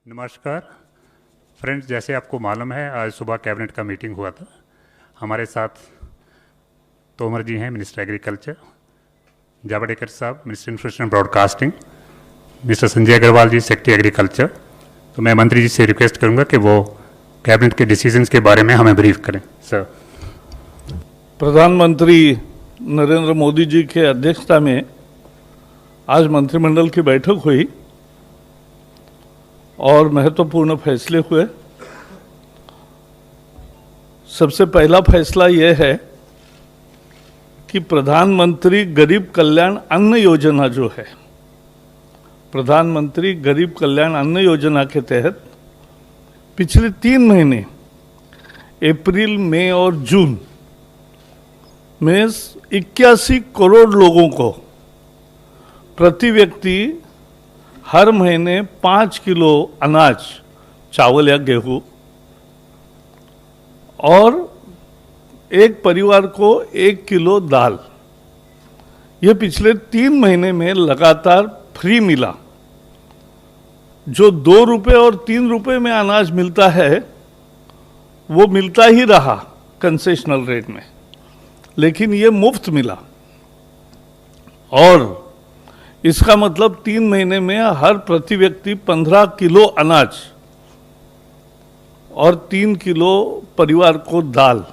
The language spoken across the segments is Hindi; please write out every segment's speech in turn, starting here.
नमस्कार फ्रेंड्स, जैसे आपको मालूम है आज सुबह कैबिनेट का मीटिंग हुआ था। हमारे साथ तोमर जी हैं, मिनिस्टर एग्रीकल्चर, जावड़ेकर साहब minister information broadcasting, mister Sanjay Agarwal ji secretary agriculture. तो मैं मंत्री जी से रिक्वेस्ट करूंगा कि वो कैबिनेट के डिसीजंस के बारे में हमें ब्रीफ करें। सर। प्रधानमंत्री नरेंद्र मोदी जी के अध्यक्षता में आज मंत्रिमंडल की बैठक हुई और महत्वपूर्ण फैसले हुए। सबसे पहला फैसला यह है कि प्रधानमंत्री गरीब कल्याण अन्न योजना जो है, प्रधानमंत्री गरीब कल्याण अन्न योजना के तहत पिछले 3 महीने अप्रैल, मई और जून में 81 करोड़ लोगों को प्रति व्यक्ति हर महीने 5 किलो अनाज, चावल या गेहूं, और एक परिवार को 1 किलो दाल, ये पिछले 3 महीने में लगातार फ्री मिला। जो 2 रुपये और 3 रुपये में अनाज मिलता है वो मिलता ही रहा कंसेशनल रेट में, लेकिन ये मुफ्त मिला। और इसका मतलब 3 महीने में हर प्रति व्यक्ति 15 किलो अनाज और 3 किलो परिवार को दाल,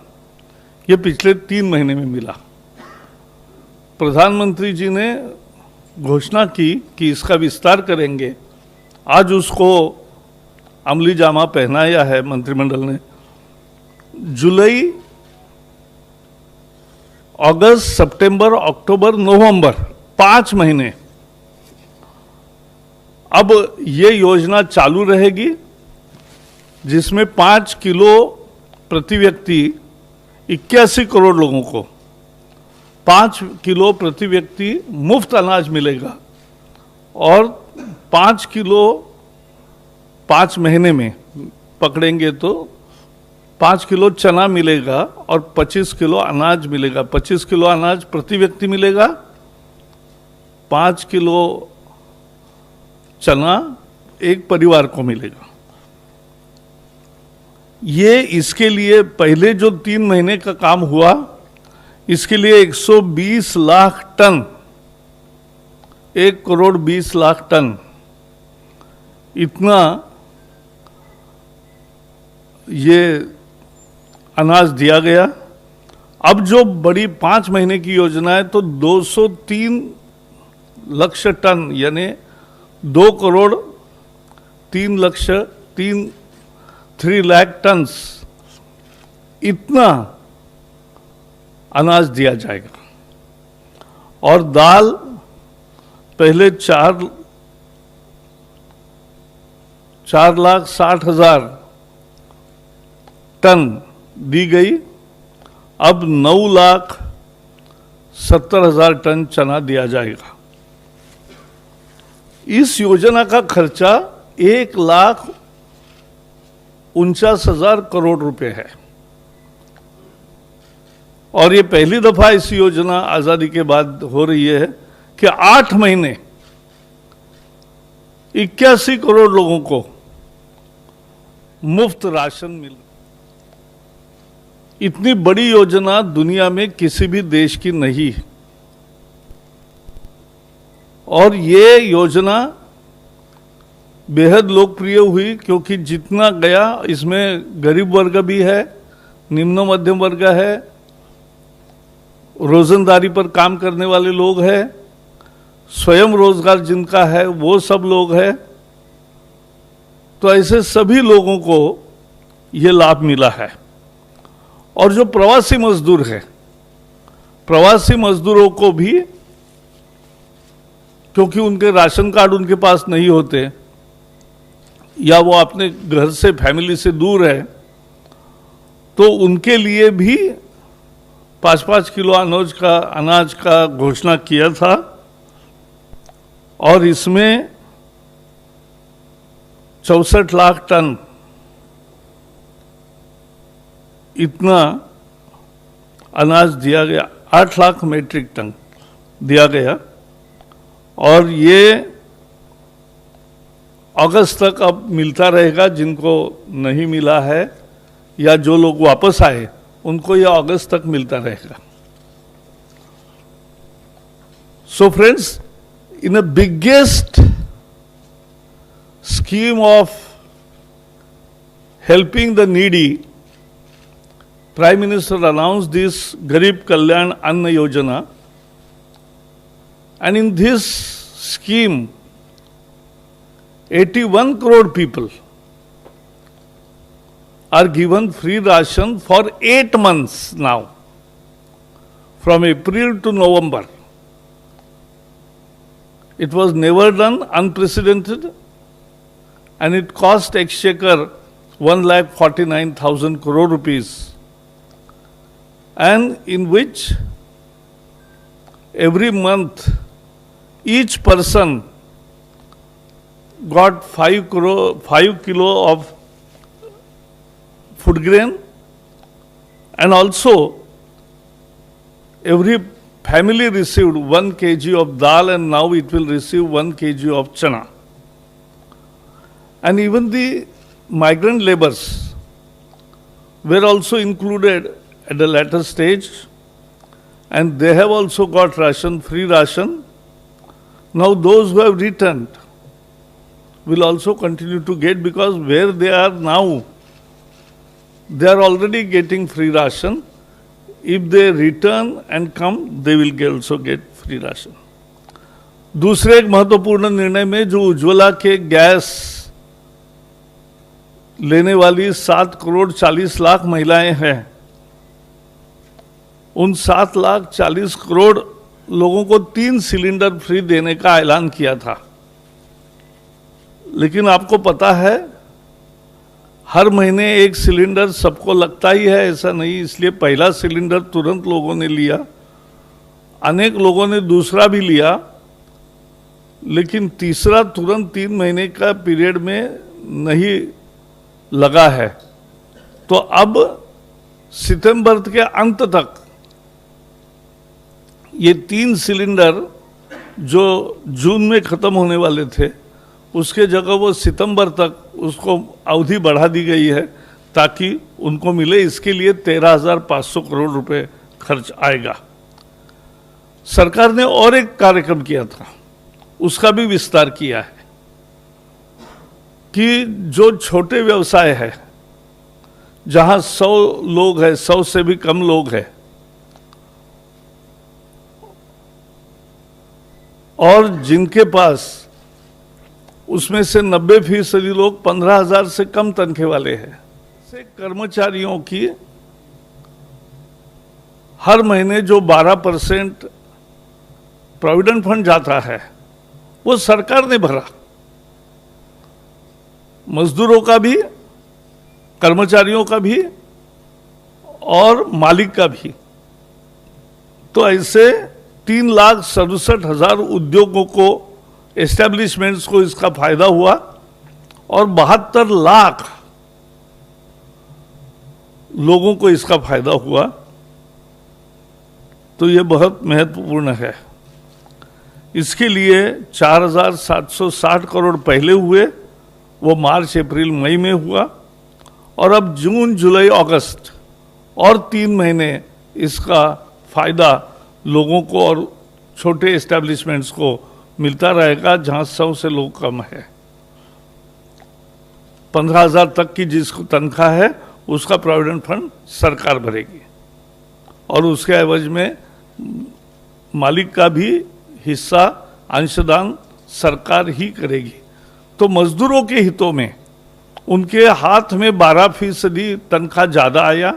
ये पिछले 3 महीने में मिला। प्रधानमंत्री जी ने घोषणा की कि इसका विस्तार करेंगे। आज उसको अमली जामा पहनाया है मंत्रिमंडल ने। जुलाई, अगस्त, सितंबर, अक्टूबर, नवंबर, 5 महीने अब ये योजना चालू रहेगी, जिसमें 5 किलो प्रति व्यक्ति 81 करोड़ लोगों को 5 किलो प्रति व्यक्ति मुफ्त अनाज मिलेगा और 5 किलो 5 महीने में पकड़ेंगे तो 5 किलो चना मिलेगा और 25 किलो अनाज मिलेगा। 25 किलो अनाज प्रति व्यक्ति मिलेगा, 5 किलो चना एक परिवार को मिलेगा। ये इसके लिए पहले जो 3 महीने का काम हुआ, इसके लिए 120 लाख टन, 1 करोड़ 20 लाख टन इतना ये अनाज दिया गया। अब जो बड़ी 5 महीने की योजना है तो 203 लाख टन, यानी 2 करोड़ 3 लाख टन इतना अनाज दिया जाएगा। और दाल पहले 4,60,000 टन दी गई, अब 9,70,000 टन चना दिया जाएगा। इस योजना का खर्चा 1,49,000 करोड़ रुपए है और ये पहली दफा इस योजना आजादी के बाद हो रही है कि 8 महीने 81 करोड़ लोगों को मुफ्त राशन मिल। इतनी बड़ी योजना दुनिया में किसी भी देश की नहीं है और ये योजना बेहद लोकप्रिय हुई क्योंकि जितना गया इसमें गरीब वर्ग भी है, निम्न मध्यम वर्ग है, रोजंदारी पर काम करने वाले लोग हैं, स्वयं रोजगार जिनका है वो सब लोग हैं। तो ऐसे सभी लोगों को ये लाभ मिला है। और जो प्रवासी मजदूर है, प्रवासी मजदूरों को भी, क्योंकि उनके राशन कार्ड उनके पास नहीं होते या वो अपने घर से, फैमिली से दूर है, तो उनके लिए भी 5-5 किलो अनाज का घोषणा किया था और इसमें 64 लाख टन इतना अनाज दिया गया, 8 लाख मीट्रिक टन दिया गया। और ये अगस्त तक अब मिलता रहेगा। जिनको नहीं मिला है या जो लोग वापस आए उनको यह अगस्त तक मिलता रहेगा। So friends, in the biggest scheme of helping the needy, Prime Minister announced this Garib Kalyan Anna Yojana, and in this scheme 81 crore people are given free ration for 8 months now, from April to November. It was never done, unprecedented, and it cost Exchequer 1,49,000 crore rupees, and in which every month each person got 5 kilo of food grain, and also every family received 1 kg of dal, and now it will receive 1 kg of chana. And even the migrant laborers were also included at the latter stage, and they have also got ration, free ration. Now those who have returned will also continue to get, because where they are now, they are already getting free ration. If they return and come, they will also get free ration. दूसरे एक महत्वपूर्ण निर्णय में जो उज्ज्वला के गैस लेने वाली 7 करोड़ 40 लाख महिलाएं हैं, उन 7 लाख 40 करोड़ लोगों को 3 सिलेंडर फ्री देने का ऐलान किया था। लेकिन आपको पता है, हर महीने 1 सिलेंडर सबको लगता ही है, ऐसा नहीं। इसलिए पहला सिलेंडर तुरंत लोगों ने लिया, अनेक लोगों ने दूसरा भी लिया, लेकिन तीसरा तुरंत 3 महीने का पीरियड में नहीं लगा है। तो अब सितंबर के अंत तक ये 3 सिलेंडर जो जून में खत्म होने वाले थे, उसके जगह वो सितंबर तक उसको अवधि बढ़ा दी गई है, ताकि उनको मिले। इसके लिए 13,500 करोड़ रुपए खर्च आएगा। सरकार ने और एक कार्यक्रम किया था, उसका भी विस्तार किया है कि जो छोटे व्यवसाय है, जहां 100 लोग हैं, 100 से भी कम लोग हैं, और जिनके पास उसमें से 90% लोग 15,000 से कम तनख्वाह वाले हैं, से कर्मचारियों की हर महीने जो 12% प्रोविडेंट फंड जाता है, वो सरकार ने भरा। मजदूरों का भी, कर्मचारियों का भी और मालिक का भी। तो ऐसे 3,67,000 उद्योगों को, एस्टेब्लिशमेंट्स को इसका फायदा हुआ, और 72 लाख लोगों को इसका फायदा हुआ। तो ये बहुत महत्वपूर्ण है। इसके लिए 4,760 करोड़ पहले हुए, वो मार्च अप्रैल मई में हुआ, और अब जून जुलाई अगस्त और 3 महीने इसका फायदा लोगों को और छोटे एस्टेब्लिशमेंट्स को मिलता रहेगा, जहां 100 से लोग कम है। 15,000 तक की जिसको तनख्वाह है, उसका प्रोविडेंट फंड सरकार भरेगी, और उसके एवज में मालिक का भी हिस्सा, अंशदान सरकार ही करेगी। तो मजदूरों के हितों में उनके हाथ में 12% तनख्वाह ज्यादा आया,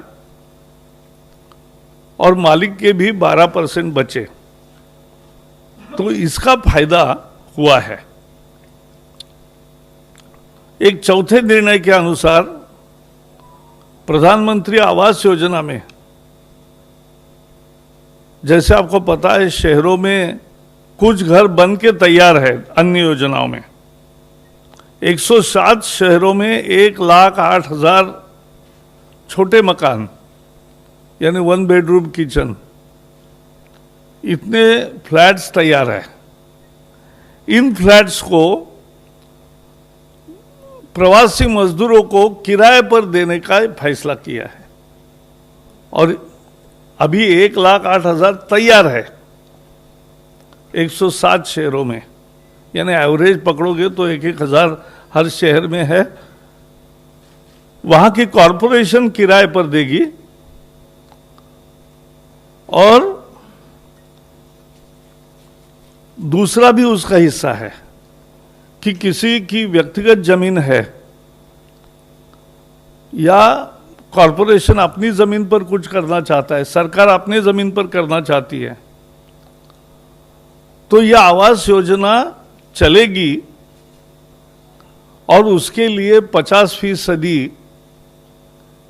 और मालिक के भी 12% बचे। तो इसका फायदा हुआ है। एक चौथे निर्णय के अनुसार प्रधानमंत्री आवास योजना में, जैसे आपको पता है, शहरों में कुछ घर बन के तैयार है। अन्य योजनाओं में 107 शहरों में 1,08,000 छोटे मकान, यानी 1 बेडरूम किचन, इतने फ्लैट्स तैयार है। इन फ्लैट्स को प्रवासी मजदूरों को किराए पर देने का फैसला किया है और अभी 1,08,000 तैयार है 107 शहरों में, यानी एवरेज पकड़ोगे तो 1,000 हर शहर में है। वहां की कॉरपोरेशन किराए पर देगी और दूसरा भी उसका हिस्सा है कि किसी की व्यक्तिगत जमीन है या कॉरपोरेशन अपनी जमीन पर कुछ करना चाहता है, सरकार अपनी जमीन पर करना चाहती है, तो यह आवास योजना चलेगी और उसके लिए 50%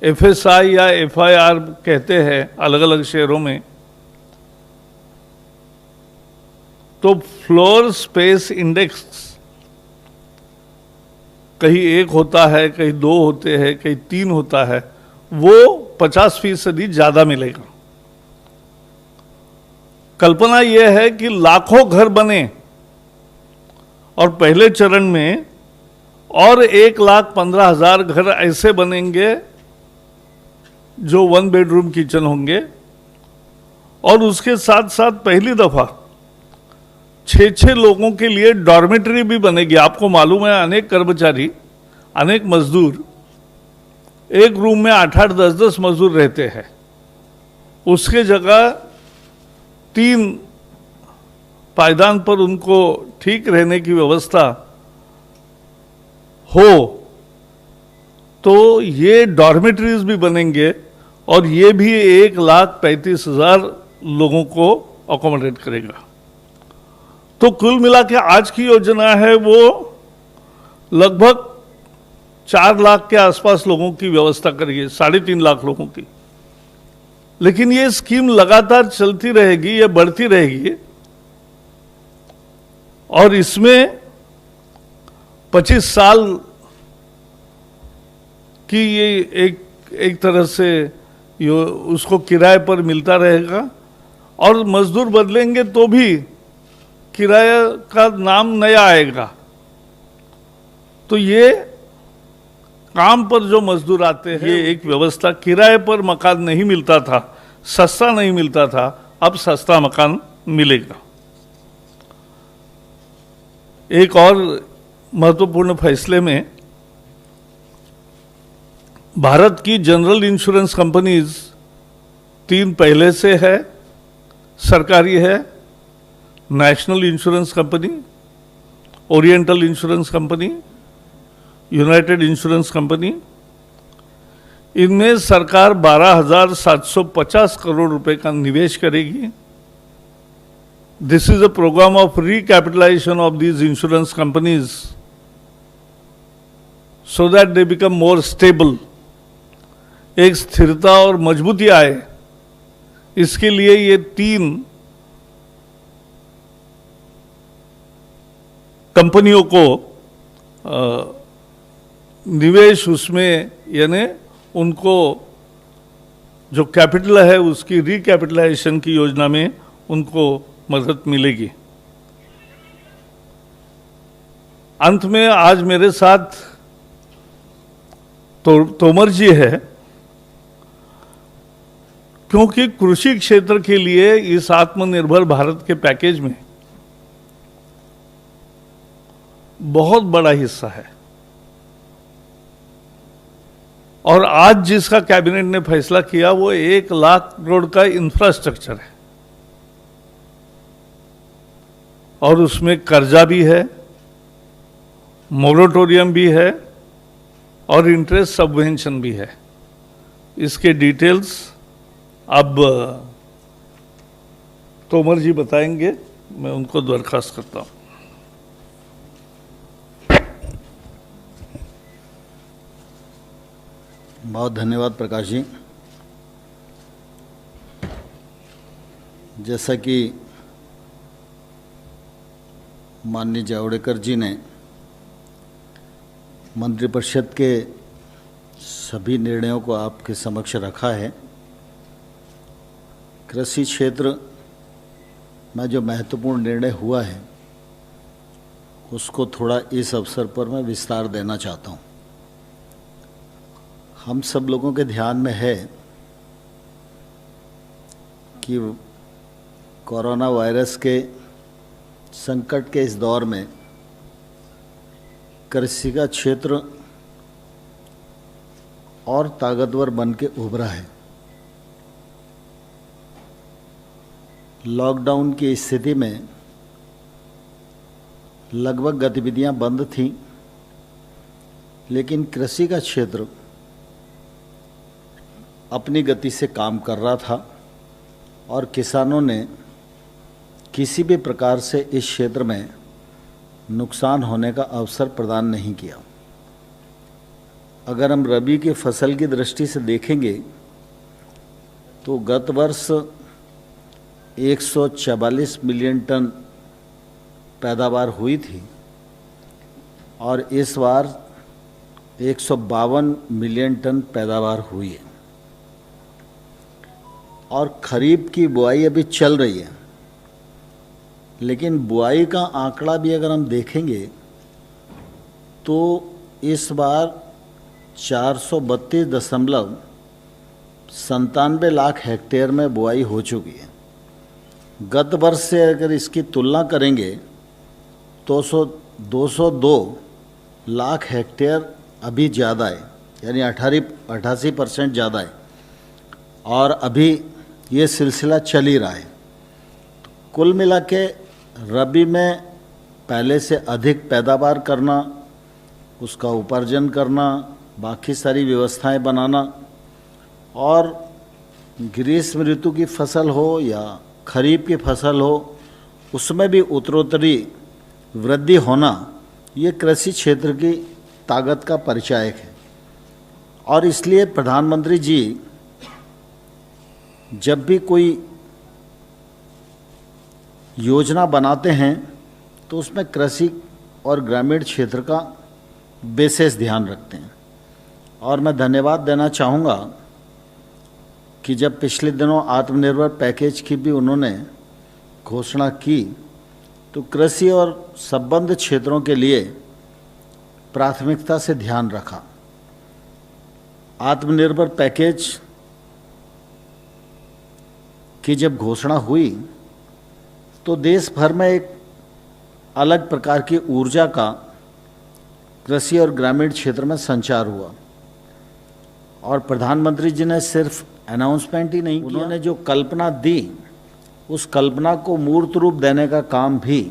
FSI या FIR कहते हैं अलग अलग शहरों में, तो फ्लोर स्पेस इंडेक्स कहीं 1 होता है, कहीं 2 होते हैं, कहीं 3 होता है, वो 50% ज्यादा मिलेगा। कल्पना यह है कि लाखों घर बने और पहले चरण में और 1,15,000 घर ऐसे बनेंगे जो 1 बेडरूम किचन होंगे और उसके साथ साथ पहली दफा 6-6 लोगों के लिए डॉर्मेटरी भी बनेगी। आपको मालूम है अनेक कर्मचारी, अनेक मजदूर एक रूम में 8-8, 10-10 मजदूर रहते हैं, उसके जगह 3 पायदान पर उनको ठीक रहने की व्यवस्था हो तो ये डॉर्मेटरीज भी बनेंगे और ये भी 1,35,000 लोगों को अकोमोडेट करेगा। तो कुल मिला के आज की योजना है वो लगभग 4 लाख के आसपास लोगों की व्यवस्था करेगी, 3.5 लाख लोगों की। लेकिन ये स्कीम लगातार चलती रहेगी, ये बढ़ती रहेगी और इसमें 25 साल की ये एक तरह से उसको किराए पर मिलता रहेगा और मजदूर बदलेंगे तो भी किराया का नाम नया आएगा। तो ये काम पर जो मजदूर आते हैं, ये एक व्यवस्था, किराए पर मकान नहीं मिलता था, सस्ता नहीं मिलता था, अब सस्ता मकान मिलेगा। एक और महत्वपूर्ण फैसले में भारत की जनरल इंश्योरेंस कंपनीज 3 पहले से है, सरकारी है, national insurance company, oriental insurance company, united insurance company. इनमें सरकार 12,750 करोड़ रुपए का निवेश करेगी। This is a programme of recapitalisation of these insurance companies so that they become more stable. एक स्थिरता और मजबूती आए, इसके लिए ये 3 कंपनियों को निवेश उसमें, यानी उनको जो कैपिटल है उसकी रिकैपिटलाइजेशन की योजना में उनको मदद मिलेगी। अंत में आज मेरे साथ तोमर जी है, क्योंकि कृषि क्षेत्र के लिए इस आत्मनिर्भर भारत के पैकेज में बहुत बड़ा हिस्सा है और आज जिसका कैबिनेट ने फैसला किया वो 1 लाख करोड़ का इंफ्रास्ट्रक्चर है और उसमें कर्जा भी है, मोरेटोरियम भी है और इंटरेस्ट सबवेंशन भी है। इसके डिटेल्स अब तोमर जी बताएंगे, मैं उनको दरखास्त करता हूं। बहुत धन्यवाद प्रकाश जी। जैसा कि माननीय जावड़ेकर जी ने मंत्रिपरिषद के सभी निर्णयों को आपके समक्ष रखा है, कृषि क्षेत्र में जो महत्वपूर्ण निर्णय हुआ है उसको थोड़ा इस अवसर पर मैं विस्तार देना चाहता हूँ। हम सब लोगों के ध्यान में है कि कोरोना वायरस के संकट के इस दौर में कृषि का क्षेत्र और ताकतवर बन के उभरा है। लॉकडाउन की स्थिति में लगभग गतिविधियां बंद थीं, लेकिन कृषि का क्षेत्र अपनी गति से काम कर रहा था और किसानों ने किसी भी प्रकार से इस क्षेत्र में नुकसान होने का अवसर प्रदान नहीं किया। अगर हम रबी की फसल की दृष्टि से देखेंगे तो गत वर्ष 144 मिलियन टन पैदावार हुई थी और इस बार 152 मिलियन टन पैदावार हुई है और खरीफ की बुआई अभी चल रही है। लेकिन बुआई का आंकड़ा भी अगर हम देखेंगे तो इस बार 432.97 लाख हेक्टेयर में बुआई हो चुकी है। गत वर्ष से अगर इसकी तुलना करेंगे तो 202 लाख हेक्टेयर अभी ज़्यादा है, यानी 88% ज़्यादा है और अभी ये सिलसिला चल ही रहा है। कुल मिला के रबी में पहले से अधिक पैदावार करना, उसका उपार्जन करना, बाकी सारी व्यवस्थाएं बनाना और ग्रीष्म ऋतु की फसल हो या खरीफ की फसल हो, उसमें भी उत्तरोत्तरी वृद्धि होना, ये कृषि क्षेत्र की ताकत का परिचायक है। और इसलिए प्रधानमंत्री जी जब भी कोई योजना बनाते हैं तो उसमें कृषि और ग्रामीण क्षेत्र का विशेष ध्यान रखते हैं। और मैं धन्यवाद देना चाहूँगा कि जब पिछले दिनों आत्मनिर्भर पैकेज की भी उन्होंने घोषणा की तो कृषि और संबद्ध क्षेत्रों के लिए प्राथमिकता से ध्यान रखा। आत्मनिर्भर पैकेज की जब घोषणा हुई तो देश भर में एक अलग प्रकार की ऊर्जा का कृषि और ग्रामीण क्षेत्र में संचार हुआ और प्रधानमंत्री जी ने सिर्फ अनाउंसमेंट ही नहीं, उन्होंने जो कल्पना दी उस कल्पना को मूर्त रूप देने का काम भी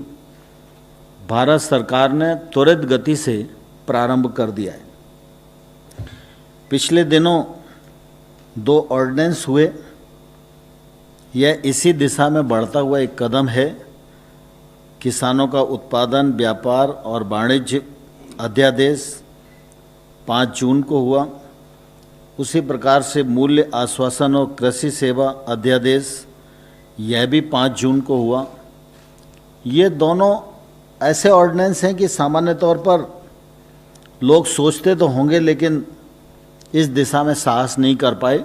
भारत सरकार ने त्वरित गति से प्रारंभ कर दिया है। पिछले दिनों 2 ऑर्डिनेंस हुए। यह इसी दिशा में बढ़ता हुआ एक कदम है। किसानों का उत्पादन, व्यापार और वाणिज्य अध्यादेश 5 जून को हुआ। उसी प्रकार से मूल्य आश्वासन और कृषि सेवा अध्यादेश, यह भी 5 जून को हुआ। ये दोनों ऐसे ऑर्डिनेंस हैं कि सामान्य तौर पर लोग सोचते तो होंगे लेकिन इस दिशा में साहस नहीं कर पाए,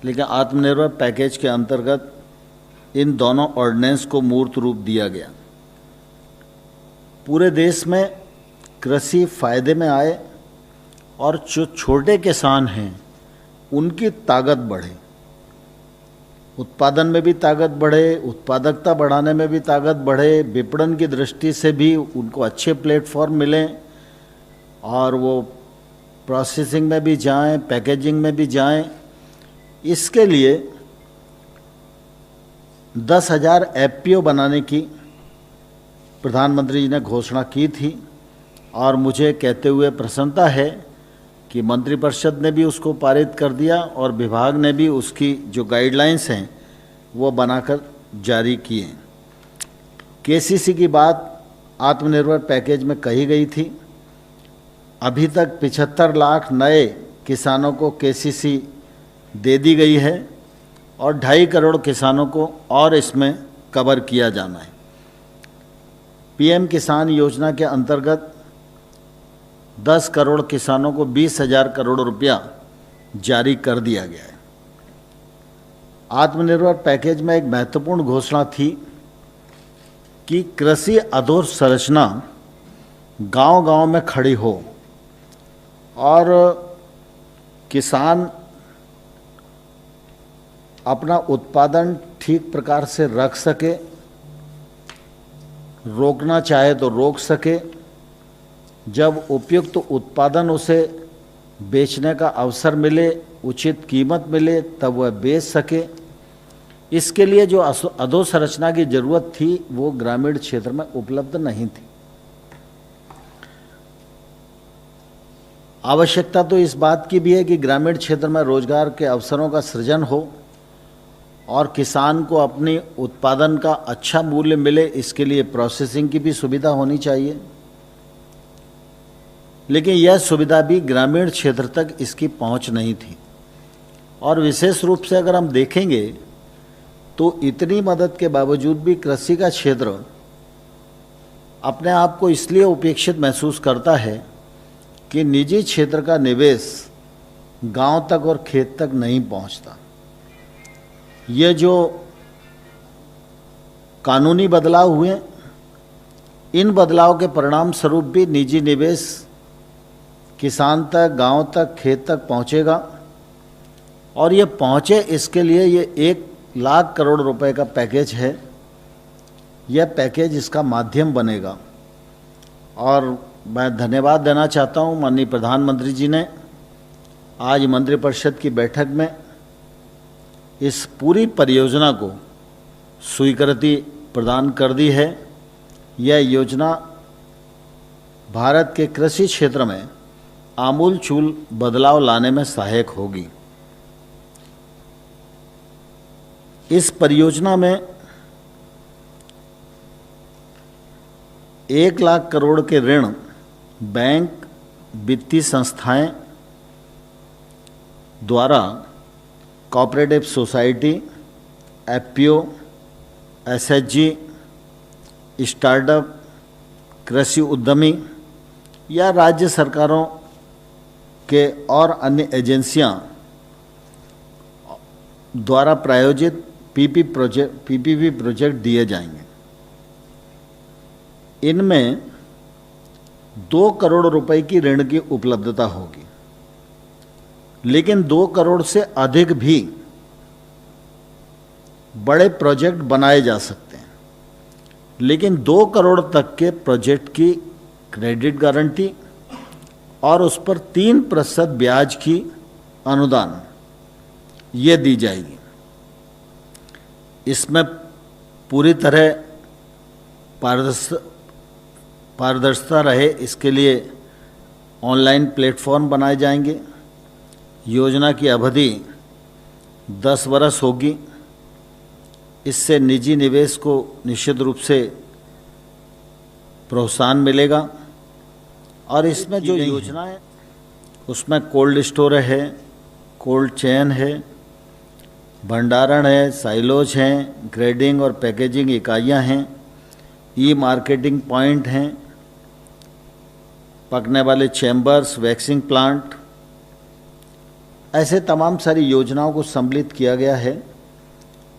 लेकिन आत्मनिर्भर पैकेज के अंतर्गत इन दोनों ऑर्डिनेंस को मूर्त रूप दिया गया। पूरे देश में कृषि फायदे में आए और जो छोटे किसान हैं उनकी ताकत बढ़े, उत्पादन में भी ताकत बढ़े, उत्पादकता बढ़ाने में भी ताकत बढ़े, विपणन की दृष्टि से भी उनको अच्छे प्लेटफॉर्म मिलें और वो प्रोसेसिंग में भी जाएं, पैकेजिंग में भी जाएं। इसके लिए 10,000 एफपीओ बनाने की प्रधानमंत्री जी ने घोषणा की थी और मुझे कहते हुए प्रसन्नता है कि मंत्रिपरिषद ने भी उसको पारित कर दिया और विभाग ने भी उसकी जो गाइडलाइंस हैं वो बनाकर जारी किए। केसीसी की बात आत्मनिर्भर पैकेज में कही गई थी। अभी तक 75 लाख नए किसानों को केसीसी दे दी गई है और 2.5 करोड़ किसानों को और इसमें कवर किया जाना है। पीएम किसान योजना के अंतर्गत 10 करोड़ किसानों को 20,000 करोड़ रुपया जारी कर दिया गया है। आत्मनिर्भर पैकेज में एक महत्वपूर्ण घोषणा थी कि कृषि अधोसंरचना गांव-गांव में खड़ी हो और किसान अपना उत्पादन ठीक प्रकार से रख सके, रोकना चाहे तो रोक सके, जब उपयुक्त उत्पादन उसे बेचने का अवसर मिले, उचित कीमत मिले, तब वह बेच सके। इसके लिए जो अधोसंरचना की जरूरत थी वो ग्रामीण क्षेत्र में उपलब्ध नहीं थी। आवश्यकता तो इस बात की भी है कि ग्रामीण क्षेत्र में रोजगार के अवसरों का सृजन हो और किसान को अपनी उत्पादन का अच्छा मूल्य मिले, इसके लिए प्रोसेसिंग की भी सुविधा होनी चाहिए। लेकिन यह सुविधा भी ग्रामीण क्षेत्र तक इसकी पहुंच नहीं थी। और विशेष रूप से अगर हम देखेंगे तो इतनी मदद के बावजूद भी कृषि का क्षेत्र अपने आप को इसलिए उपेक्षित महसूस करता है कि निजी क्षेत्र का निवेश गांव तक और खेत तक नहीं पहुंचता। ये जो कानूनी बदलाव हुए, इन बदलाव के परिणाम स्वरूप भी निजी निवेश किसान तक, गांव तक, खेत तक पहुंचेगा। और ये पहुंचे, इसके लिए ये 1,00,000 करोड़ रुपए का पैकेज है। यह पैकेज इसका माध्यम बनेगा। और मैं धन्यवाद देना चाहता हूं माननीय प्रधानमंत्री जी ने आज मंत्रिपरिषद की बैठक में इस पूरी परियोजना को स्वीकृति प्रदान कर दी है। यह योजना भारत के कृषि क्षेत्र में आमूलचूल बदलाव लाने में सहायक होगी। इस परियोजना में 1,00,000 करोड़ के ऋण बैंक, वित्तीय संस्थाएं द्वारा cooperative society, FPO, SHG, startup, कृषि उद्यमी या राज्य सरकारों के और अन्य एजेंसियां द्वारा प्रायोजित पीपीपी प्रोजेक्ट दिए जाएंगे। इनमें 2 करोड़ रुपए की ऋण की उपलब्धता होगी, लेकिन 2 करोड़ से अधिक भी बड़े प्रोजेक्ट बनाए जा सकते हैं। लेकिन 2 करोड़ तक के प्रोजेक्ट की क्रेडिट गारंटी और उस पर 3% ब्याज की अनुदान ये दी जाएगी। इसमें पूरी तरह पारदर्शिता रहे, इसके लिए ऑनलाइन प्लेटफॉर्म बनाए जाएंगे। योजना की अवधि 10 वर्ष होगी। इससे निजी निवेश को निश्चित रूप से प्रोत्साहन मिलेगा। और इसमें जो योजना है उसमें कोल्ड स्टोर है, कोल्ड चेन है, भंडारण है, साइलोज हैं, ग्रेडिंग और पैकेजिंग इकाइयां हैं, ई मार्केटिंग पॉइंट हैं, पकने वाले चैम्बर्स, वैक्सिंग प्लांट, ऐसे तमाम सारी योजनाओं को सम्मिलित किया गया है।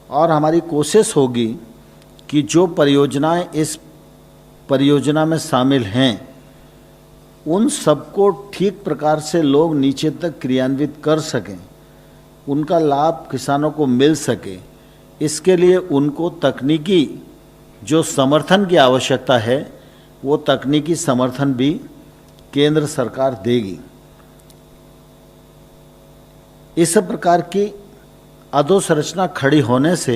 और हमारी कोशिश होगी कि जो परियोजनाएं इस परियोजना में शामिल हैं उन सबको ठीक प्रकार से लोग नीचे तक क्रियान्वित कर सकें, उनका लाभ किसानों को मिल सके। इसके लिए उनको तकनीकी जो समर्थन की आवश्यकता है वो तकनीकी समर्थन भी केंद्र सरकार देगी। इस प्रकार की अधोसंरचना खड़ी होने से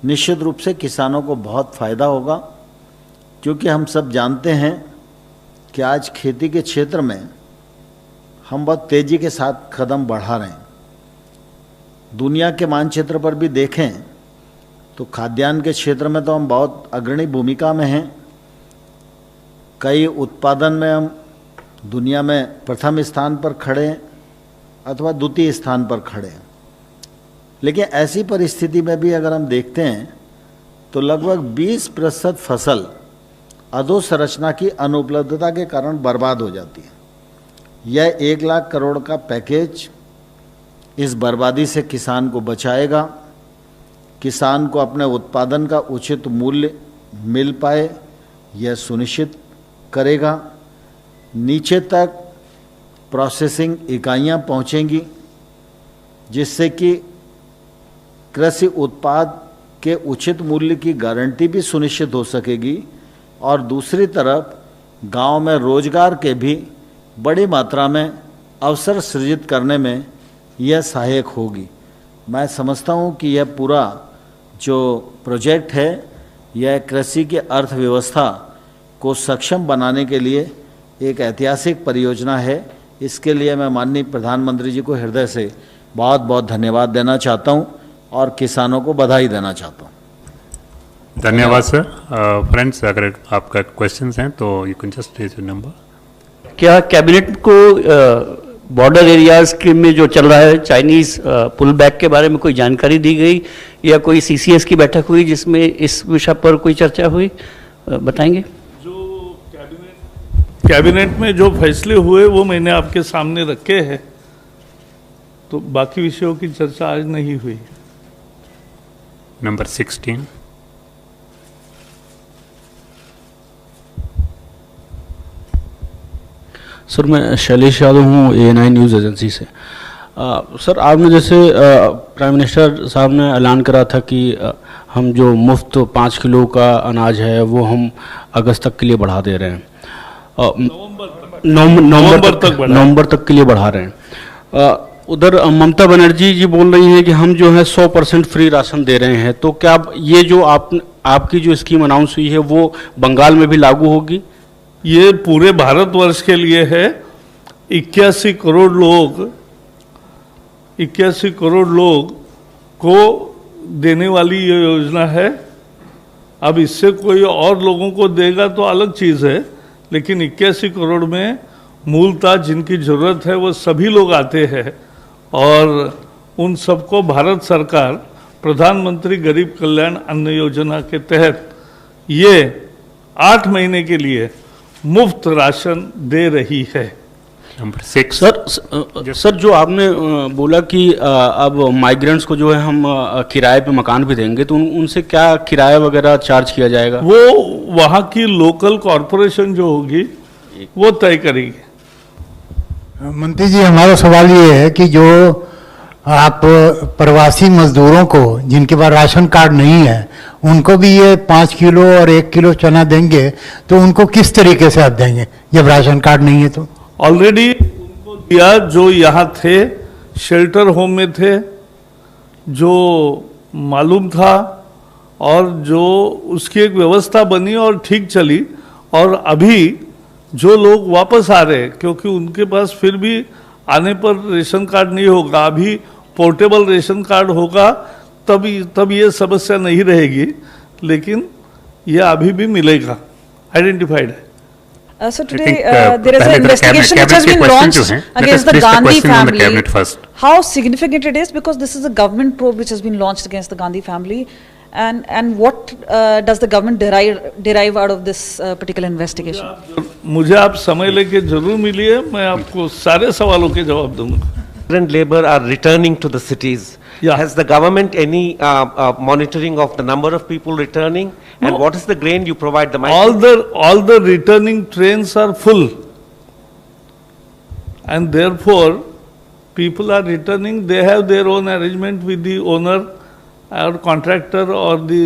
निश्चित रूप से किसानों को बहुत फायदा होगा, क्योंकि हम सब जानते हैं कि आज खेती के क्षेत्र में हम बहुत तेजी के साथ कदम बढ़ा रहे हैं। दुनिया के मानचित्र पर भी देखें तो खाद्यान्न के क्षेत्र में तो हम बहुत अग्रणी भूमिका में हैं। कई उत्पादन में हम दुनिया में प्रथम स्थान पर खड़े हैं अथवा द्वितीय स्थान पर खड़े हैं। लेकिन ऐसी परिस्थिति में भी अगर हम देखते हैं तो लगभग 20% फसल अधोसंरचना की अनुपलब्धता के कारण बर्बाद हो जाती है। यह 1,00,000 करोड़ का पैकेज इस बर्बादी से किसान को बचाएगा, किसान को अपने उत्पादन का उचित मूल्य मिल पाए यह सुनिश्चित करेगा, नीचे तक प्रोसेसिंग इकाइयां पहुंचेंगी, जिससे कि कृषि उत्पाद के उचित मूल्य की गारंटी भी सुनिश्चित हो सकेगी और दूसरी तरफ गांव में रोजगार के भी बड़ी मात्रा में अवसर सृजित करने में यह सहायक होगी। मैं समझता हूं कि यह पूरा जो प्रोजेक्ट है यह कृषि की अर्थव्यवस्था को सक्षम बनाने के लिए एक ऐतिहासिक परियोजना है। इसके लिए मैं माननीय प्रधानमंत्री जी को हृदय से बहुत बहुत धन्यवाद देना चाहता हूं और किसानों को बधाई देना चाहता हूं। धन्यवाद सर। फ्रेंड्स, अगर आपका क्वेश्चंस हैं तो you can just raise your number. क्या कैबिनेट को बॉर्डर एरियाज के में जो चल रहा है चाइनीज पुल बैक के बारे में कोई जानकारी दी गई या कोई सीसीएस की बैठक हुई जिसमें इस विषय पर कोई चर्चा हुई, बताएंगे? जो कैबिनेट में जो फैसले हुए वो मैंने आपके सामने रखे हैं, तो बाकी विषयों की चर्चा आज नहीं हुई। नंबर 16। सर, मैं शैलेश यादव हूँ, ANI न्यूज़ एजेंसी से। सर, आपने जैसे प्राइम मिनिस्टर साहब ने ऐलान करा था कि हम जो मुफ्त 5 किलो का अनाज है वो हम अगस्त तक के लिए बढ़ा दे रहे हैं, नवंबर तक के लिए बढ़ा रहे हैं। उधर ममता बनर्जी जी बोल रही हैं कि हम जो है 100% फ्री राशन दे रहे हैं। तो क्या ये जो आपकी जो स्कीम अनाउंस हुई है वो बंगाल में भी लागू होगी? ये पूरे भारतवर्ष के लिए है। 81 करोड़ लोग को देने वाली ये योजना है। अब इससे कोई और लोगों को देगा तो अलग चीज़ है, लेकिन 81 करोड़ में मूलतः जिनकी ज़रूरत है वो सभी लोग आते हैं और उन सबको भारत सरकार प्रधानमंत्री गरीब कल्याण अन्न योजना के तहत ये 8 महीने के लिए मुफ्त राशन दे रही है। नंबर 6। सर, जो आपने बोला कि अब माइग्रेंट्स को जो है हम किराए पे मकान भी देंगे, तो उनसे क्या किराया वगैरह चार्ज किया जाएगा? वो वहाँ की लोकल कॉरपोरेशन जो होगी वो तय करेगी। मंत्री जी, हमारा सवाल ये है कि जो आप प्रवासी मजदूरों को जिनके पास राशन कार्ड नहीं है उनको भी ये 5 किलो और 1 किलो चना देंगे, तो उनको किस तरीके से आप देंगे जब राशन कार्ड नहीं है? तो ऑलरेडी उनको दिया जो यहाँ थे, शेल्टर होम में थे, जो मालूम था और जो उसकी एक व्यवस्था बनी और ठीक चली। और अभी जो लोग वापस आ रहे हैं, क्योंकि उनके पास फिर भी आने पर रेशन कार्ड नहीं होगा, अभी पोर्टेबल रेशन कार्ड होगा, तब ये समस्या नहीं रहेगी, लेकिन ये अभी भी मिलेगा, आइडेंटिफाइड है। So today there is an investigation which has been launched against the Gandhi family. How significant it is, because this is a government probe which has been launched against the Gandhi family, and what does the government derive out of this particular investigation? मुझे आप समय लेके जरूर मिलिए, मैं आपको सारे सवालों के जवाब दूंगा। Migrant labor are returning to the cities. Yeah. Has the government any monitoring of the number of people returning? And No. what is the grain you provide the migrants? all the returning trains are full, and therefore people are returning. They have their own arrangement with the owner or contractor or the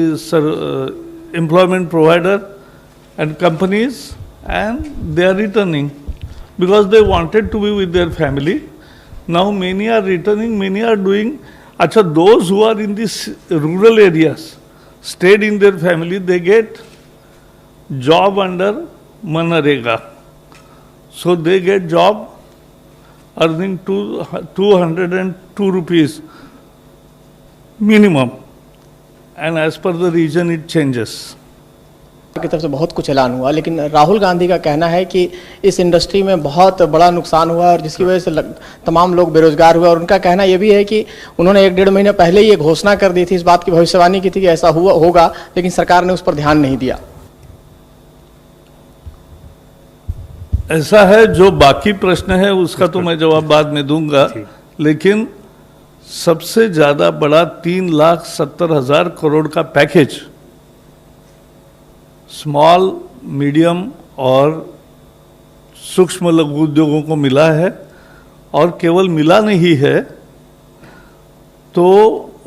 employment provider and companies, and they are returning because they wanted to be with their family. Now many are returning, many are doing. Acha, those who are in these rural areas stayed in their family, they get job under Manarega. So they get job earning 202 rupees minimum, and as per the region it changes. की तरफ से बहुत कुछ ऐलान हुआ, लेकिन राहुल गांधी का कहना है कि इस इंडस्ट्री में बहुत बड़ा नुकसान हुआ और जिसकी वजह से तमाम लोग बेरोजगार हुए। और उनका कहना यह भी है कि उन्होंने 1-1.5 महीने पहले ये घोषणा कर दी थी, इस बात की भविष्यवाणी की थी कि ऐसा होगा, लेकिन सरकार ने उस पर ध्यान नहीं दिया। ऐसा है, जो बाकी प्रश्न है उसका तो मैं जवाब बाद में दूंगा, लेकिन सबसे ज्यादा बड़ा 3,70,000 करोड़ का पैकेज स्मॉल, मीडियम और सूक्ष्म लघु उद्योगों को मिला है। और केवल मिला नहीं है तो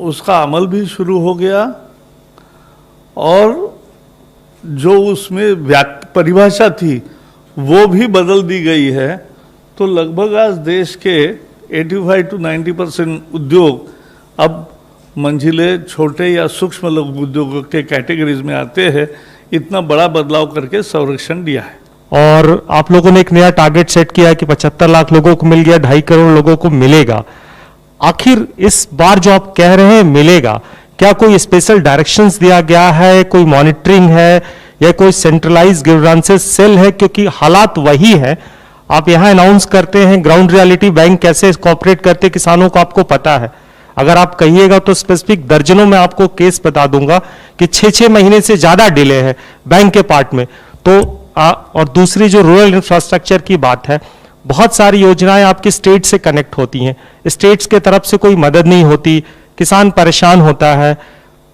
उसका अमल भी शुरू हो गया, और जो उसमें परिभाषा थी वो भी बदल दी गई है। तो लगभग आज देश के 85 to 90% उद्योग अब मंझिले, छोटे या सूक्ष्म लघु उद्योगों के कैटेगरीज में आते हैं। इतना बड़ा बदलाव करके संरक्षण दिया है। और आप लोगों ने एक नया टारगेट सेट किया है कि 75 लाख लोगों को मिल गया, 2.5 करोड़ लोगों को मिलेगा। आखिर इस बार जो आप कह रहे हैं मिलेगा, क्या कोई स्पेशल डायरेक्शंस दिया गया है, कोई मॉनिटरिंग है या कोई सेंट्रलाइज गवर्नेंस सेल है? क्योंकि हालात वही है, आप यहां अनाउंस करते हैं, ग्राउंड रियलिटी बैंक कैसे कोऑपरेट करते किसानों को आपको पता है। अगर आप कहिएगा तो स्पेसिफिक दर्जनों में आपको केस बता दूंगा कि 6-6 महीने से ज्यादा डिले है बैंक के पार्ट में। तो और दूसरी जो रूरल इंफ्रास्ट्रक्चर की बात है, बहुत सारी योजनाएं आपकी स्टेट से कनेक्ट होती हैं, स्टेट्स के तरफ से कोई मदद नहीं होती, किसान परेशान होता है,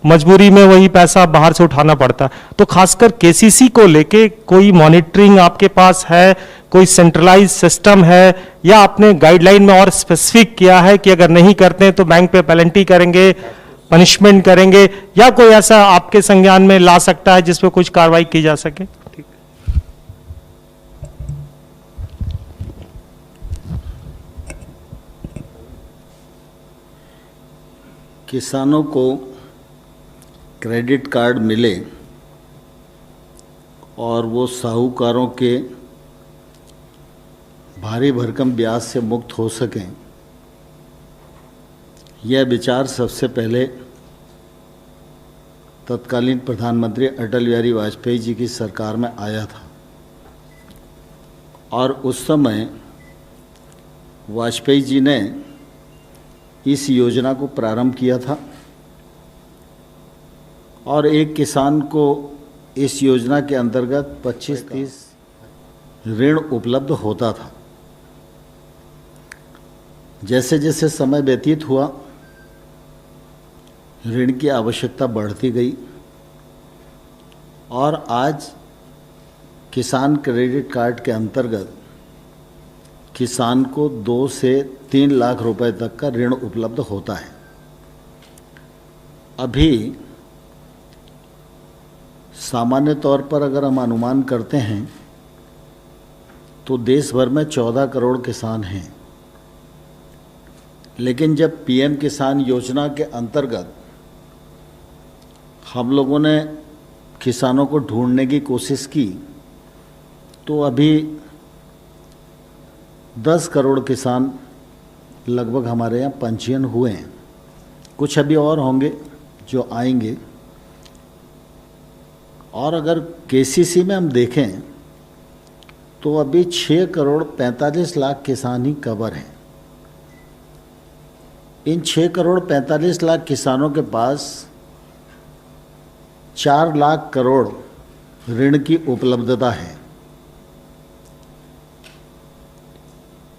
मजबूरी में वही पैसा बाहर से उठाना पड़ता है। तो खासकर केसीसी को लेके कोई मॉनिटरिंग आपके पास है, कोई सेंट्रलाइज सिस्टम है, या आपने गाइडलाइन में और स्पेसिफिक किया है कि अगर नहीं करते हैं तो बैंक पे पेनल्टी करेंगे, पनिशमेंट करेंगे, या कोई ऐसा आपके संज्ञान में ला सकता है जिसपे कुछ कार्रवाई की जा सके? किसानों को क्रेडिट कार्ड मिले और वो साहूकारों के भारी भरकम ब्याज से मुक्त हो सकें, यह विचार सबसे पहले तत्कालीन प्रधानमंत्री अटल बिहारी वाजपेयी जी की सरकार में आया था। और उस समय वाजपेयी जी ने इस योजना को प्रारंभ किया था और एक किसान को इस योजना के अंतर्गत 25-30 ऋण उपलब्ध होता था। जैसे जैसे समय व्यतीत हुआ, ऋण की आवश्यकता बढ़ती गई और आज किसान क्रेडिट कार्ड के अंतर्गत किसान को 2 से 3 लाख रुपए तक का ऋण उपलब्ध होता है। अभी सामान्य तौर पर अगर हम अनुमान करते हैं तो देश भर में 14 करोड़ किसान हैं, लेकिन जब पीएम किसान योजना के अंतर्गत हम लोगों ने किसानों को ढूंढने की कोशिश की तो अभी 10 करोड़ किसान लगभग हमारे यहाँ पंजीयन हुए हैं। कुछ अभी और होंगे जो आएंगे। और अगर केसीसी में हम देखें तो अभी 6 करोड़ 45 लाख किसान ही कवर हैं। इन 6 करोड़ 45 लाख किसानों के पास 4 लाख करोड़ ऋण की उपलब्धता है।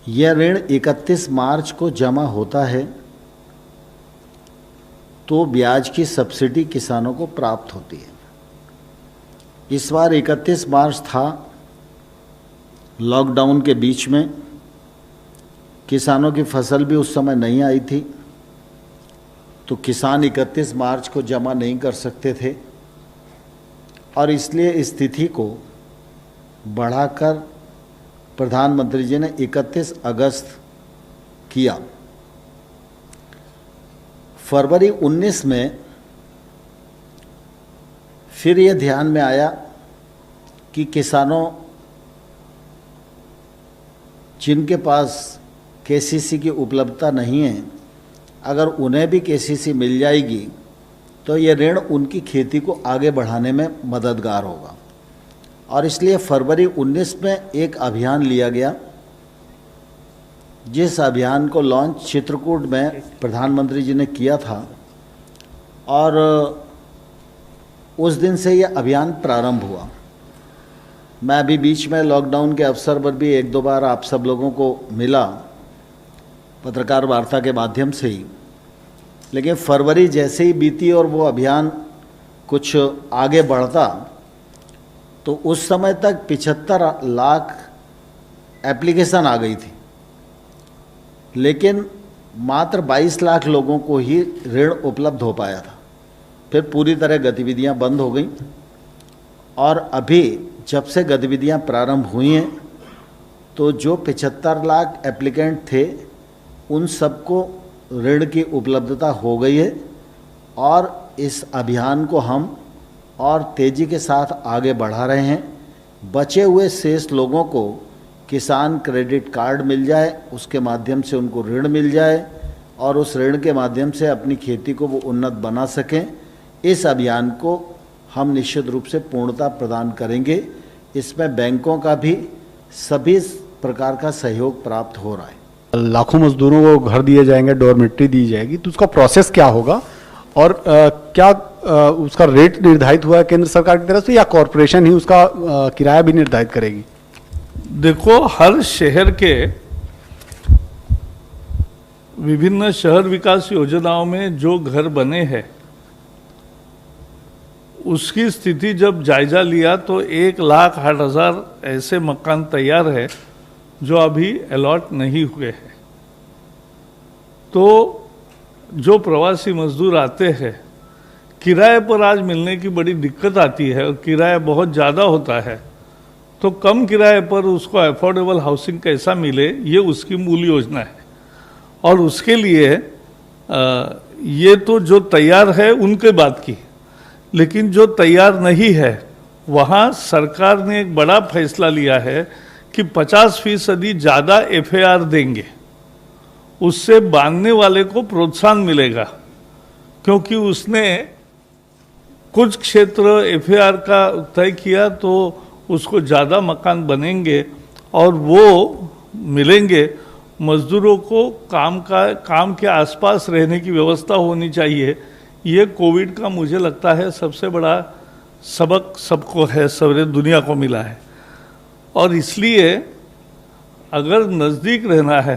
यह ऋण 31 मार्च को जमा होता है तो ब्याज की सब्सिडी किसानों को प्राप्त होती है। इस बार 31 मार्च था, लॉकडाउन के बीच में किसानों की फसल भी उस समय नहीं आई थी, तो किसान 31 मार्च को जमा नहीं कर सकते थे और इसलिए इस तिथि को बढ़ाकर प्रधानमंत्री जी ने 31 अगस्त किया। फरवरी 19 में फिर ये ध्यान में आया कि किसानों जिनके पास केसीसी की उपलब्धता नहीं है, अगर उन्हें भी केसीसी मिल जाएगी तो ये ऋण उनकी खेती को आगे बढ़ाने में मददगार होगा। और इसलिए फरवरी 19 में एक अभियान लिया गया, जिस अभियान को लॉन्च चित्रकूट में प्रधानमंत्री जी ने किया था और उस दिन से यह अभियान प्रारंभ हुआ। मैं अभी बीच में लॉकडाउन के अवसर पर भी 1-2 बार आप सब लोगों को मिला पत्रकार वार्ता के माध्यम से ही, लेकिन फरवरी जैसे ही बीती और वो अभियान कुछ आगे बढ़ता तो उस समय तक 75 लाख एप्लीकेशन आ गई थी लेकिन मात्र 22 लाख लोगों को ही ऋण उपलब्ध हो पाया था। फिर पूरी तरह गतिविधियां बंद हो गई और अभी जब से गतिविधियां प्रारंभ हुई हैं तो जो 75 लाख एप्लीकेंट थे उन सबको ऋण की उपलब्धता हो गई है और इस अभियान को हम और तेज़ी के साथ आगे बढ़ा रहे हैं। बचे हुए शेष लोगों को किसान क्रेडिट कार्ड मिल जाए, उसके माध्यम से उनको ऋण मिल जाए और उस ऋण के माध्यम से अपनी खेती को वो उन्नत बना सकें। इस अभियान को हम निश्चित रूप से पूर्णता प्रदान करेंगे। इसमें बैंकों का भी सभी प्रकार का सहयोग प्राप्त हो रहा है। लाखों मजदूरों को घर दिए जाएंगे, डॉर्मेट्री दी जाएगी, तो उसका प्रोसेस क्या होगा और क्या उसका रेट निर्धारित हुआ है केंद्र सरकार की तरफ से या कॉरपोरेशन ही उसका किराया भी निर्धारित करेगी? देखो, हर शहर के विभिन्न शहर विकास योजनाओं में जो घर बने हैं उसकी स्थिति जब जायजा लिया तो 1,08,000 ऐसे मकान तैयार है जो अभी अलॉट नहीं हुए हैं। तो जो प्रवासी मजदूर आते हैं किराए पर आज मिलने की बड़ी दिक्कत आती है और किराया बहुत ज़्यादा होता है, तो कम किराए पर उसको अफोर्डेबल हाउसिंग कैसा मिले ये उसकी मूल योजना है। और उसके लिए ये तो जो तैयार है उनके बात की, लेकिन जो तैयार नहीं है वहाँ सरकार ने एक बड़ा फैसला लिया है कि 50% ज़्यादा FAR देंगे, उससे बांधने वाले को प्रोत्साहन मिलेगा, क्योंकि उसने कुछ क्षेत्र FAR का तय किया तो उसको ज़्यादा मकान बनेंगे और वो मिलेंगे। मजदूरों को काम के आसपास रहने की व्यवस्था होनी चाहिए। ये कोविड का मुझे लगता है सबसे बड़ा सबक सबको है, सारी दुनिया को मिला है। और इसलिए अगर नज़दीक रहना है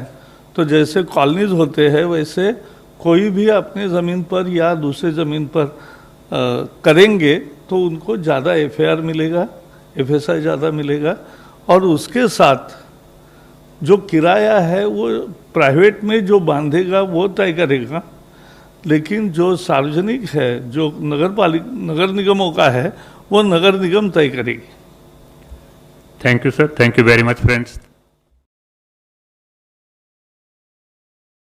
तो जैसे कॉलोनीज होते हैं वैसे कोई भी अपने ज़मीन पर या दूसरे ज़मीन पर करेंगे तो उनको ज़्यादा FAR मिलेगा, FSI ज़्यादा मिलेगा। और उसके साथ जो किराया है वो प्राइवेट में जो बांधेगा वो तय करेगा, लेकिन जो सार्वजनिक है, जो नगर निगमों का है, वो नगर निगम तय करेगी। Thank you sir, thank you very much friends.